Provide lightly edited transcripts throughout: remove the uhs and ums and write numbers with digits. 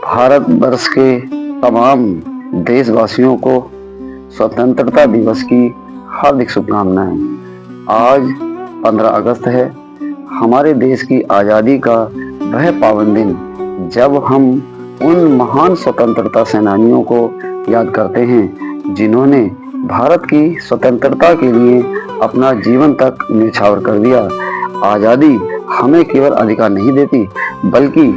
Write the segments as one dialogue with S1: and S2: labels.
S1: भारतवर्ष के तमाम देशवासियों को स्वतंत्रता दिवस की हार्दिक शुभकामनाएं। आज 15 अगस्त है, हमारे देश की आज़ादी का वह पावन दिन जब हम उन महान स्वतंत्रता सेनानियों को याद करते हैं जिन्होंने भारत की स्वतंत्रता के लिए अपना जीवन तक न्यौछावर कर दिया। आज़ादी हमें केवल अधिकार नहीं देती, बल्कि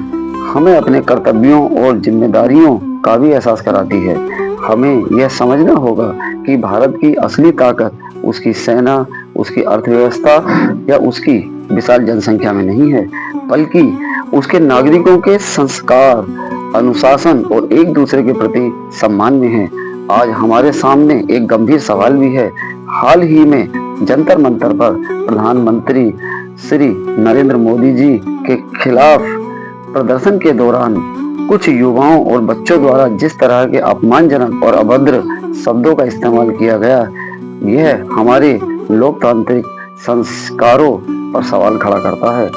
S1: हमें अपने कर्तव्यों और जिम्मेदारियों का भी एहसास कराती है। हमें यह समझना होगा कि भारत की असली ताकत उसकी सेना, उसकी अर्थव्यवस्था या उसकी विशाल जनसंख्या में नहीं है, बल्कि उसके नागरिकों के संस्कार, अनुशासन और एक दूसरे के प्रति सम्मान में है। आज हमारे सामने एक गंभीर सवाल भी है। हाल ही में जंतर मंतर पर प्रधानमंत्री श्री नरेंद्र मोदी जी के खिलाफ प्रदर्शन के दौरान कुछ युवाओं और बच्चों द्वारा जिस तरह के अपमानजनक और अभद्र शब्दों का इस्तेमाल किया गया, यह हमारे लोकतांत्रिक संस्कारों पर सवाल खड़ा करता है।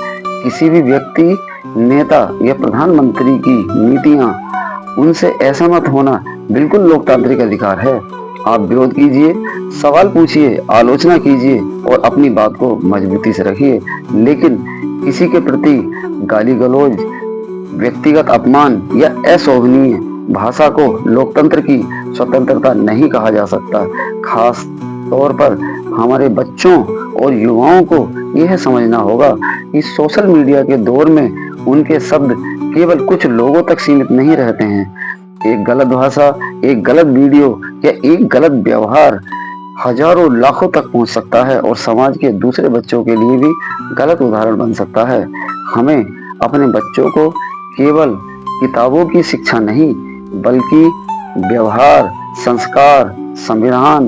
S1: किसी भी व्यक्ति, नेता या प्रधानमंत्री की नीतियां, उनसे असहमत होना बिल्कुल लोकतांत्रिक अधिकार है। आप विरोध कीजिए, सवाल पूछिए, आलोचना कीजिए और अपनी बात को मजबूती से रखिए, लेकिन किसी के प्रति गाली गलौज, व्यक्तिगत अपमान या अशोभनीय भाषा को लोकतंत्र की स्वतंत्रता नहीं कहा जा सकता। खास तौर पर हमारे बच्चों और युवाओं को यह समझना होगा कि सोशल मीडिया के दौर में उनके शब्द केवल कुछ लोगों तक सीमित नहीं रहते हैं। एक गलत भाषा, एक गलत वीडियो या एक गलत व्यवहार हजारों लाखों तक पहुंच सकता है और समाज के दूसरे बच्चों के लिए भी गलत उदाहरण बन सकता है। हमें अपने बच्चों को केवल किताबों की शिक्षा नहीं, बल्कि व्यवहार, संस्कार, संविधान,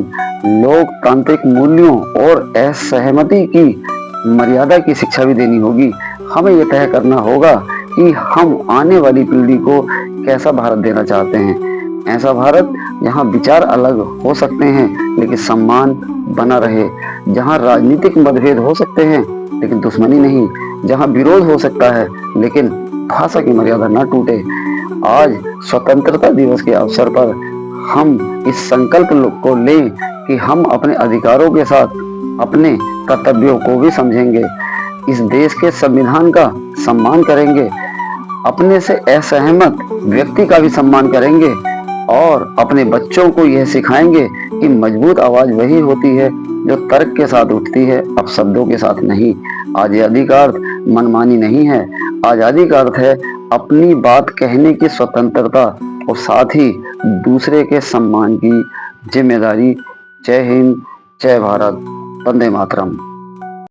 S1: लोकतांत्रिक मूल्यों और असहमति की मर्यादा की शिक्षा भी देनी होगी। हमें यह तय करना होगा कि हम आने वाली पीढ़ी को कैसा भारत देना चाहते हैं। ऐसा भारत जहां विचार अलग हो सकते हैं लेकिन सम्मान बना रहे, जहां राजनीतिक मतभेद हो सकते हैं लेकिन दुश्मनी नहीं, जहां विरोध हो सकता है लेकिन भाषा की मर्यादा न टूटे। आज स्वतंत्रता दिवस के अवसर पर हम इस संकल्प को लें कि हम अपने अधिकारों के साथ अपने कर्तव्यों को भी समझेंगे, इस देश के संविधान का सम्मान करेंगे, अपने से असहमत व्यक्ति का भी सम्मान करेंगे और अपने बच्चों को यह सिखाएंगे कि मजबूत आवाज वही होती है जो तर्क के साथ उठती है, अब शब्दों के साथ नहीं। आजादी का अर्थ मनमानी नहीं है। आजादी का अर्थ है अपनी बात कहने की स्वतंत्रता और साथ ही दूसरे के सम्मान की जिम्मेदारी। जय हिंद, जय भारत, वंदे मातरम।